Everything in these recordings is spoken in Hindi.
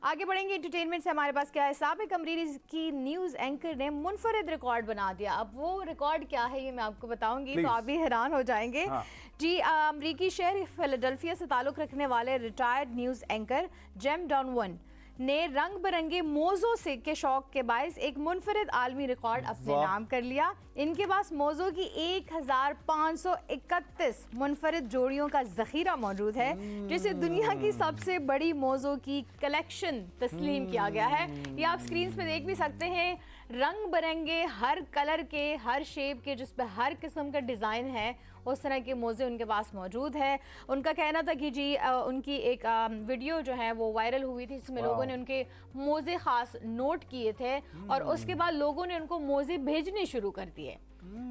आगे बढ़ेंगे एंटरटेनमेंट से। हमारे पास क्या है, साबिक अमरीकी की न्यूज़ एंकर ने मुनफरिद रिकॉर्ड बना दिया। अब वो रिकॉर्ड क्या है ये मैं आपको बताऊंगी तो आप भी हैरान हो जाएंगे। जी, अमरीकी शहर फिलाडेल्फिया से ताल्लुक़ रखने वाले रिटायर्ड न्यूज़ एंकर जेम डॉनवन ने रंग बिरंगे मोज़ों से के शौक के बायस एक मुनफरिद आलमी रिकॉर्ड अपने नाम कर लिया। इनके पास मोज़ों की 1531 मुनफरिद जोड़ियों का जखीरा मौजूद है, जिसे दुनिया की सबसे बड़ी मोज़ों की कलेक्शन तस्लीम किया गया है। ये आप स्क्रीन पे देख भी सकते हैं, रंग बिरंगे हर कलर के, हर शेप के, जिस पे हर किस्म का डिज़ाइन है, उस तरह के मोज़े उनके पास मौजूद है। उनका कहना था कि जी उनकी एक वीडियो जो है वो वायरल हुई थी, जिसमें लोगों ने उनके मोज़े ख़ास नोट किए थे और उसके बाद लोगों ने उनको मोज़े भेजने शुरू कर दिए।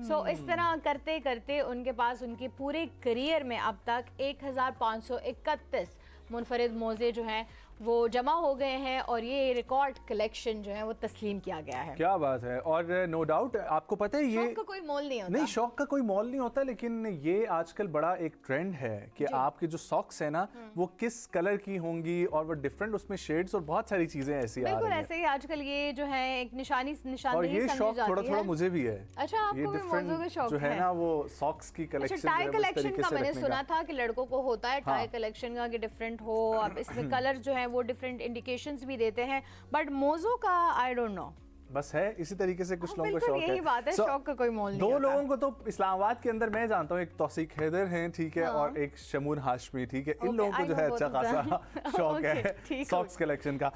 सो इस तरह करते करते उनके पास उनके पूरे करियर में अब तक 1531 मुनफरिद मोज़े जो हैं वो जमा हो गए हैं और ये रिकॉर्ड कलेक्शन जो है वो तस्लीम किया गया है। क्या बात है। और नो डाउट आपको पता है ये शौक का कोई मोल नहीं होता। नहीं, शौक का कोई मोल नहीं होता, लेकिन ये आजकल बड़ा एक ट्रेंड है कि आपके जो सॉक्स है ना वो किस कलर की होंगी और वो डिफरेंट उसमें शेड्स और बहुत सारी चीजें ऐसी आ रही हैं। बिल्कुल ऐसे ही आजकल ये जो है एक निशानी और ये शौक थोड़ा थोड़ा मुझे भी है। अच्छा, आपको भी मोज़ों का शौक जो है ना वो सॉक्स की कलेक्शन। टाई कलेक्शन का मैंने सुना था कि लड़कों को होता है टाई कलेक्शन का कि डिफरेंट हो, अब इसमें कलर जो है वो डिफरेंट इंडिकेशंस भी देते हैं, बट मोज़ों का आई डोंट नो, बस है इसी तरीके से कुछ लोगों को शौक है। यही बात है, शौक का कोई मोल नहीं। दो लोगों को तो इस्लामाबाद के अंदर मैं जानता हूँ, एक तौसीक हैदर हैं, ठीक है, और एक शमून हाशमी, ठीक है। इन लोगों को जो है अच्छा खासा शौक है सॉक्स कलेक्शन का।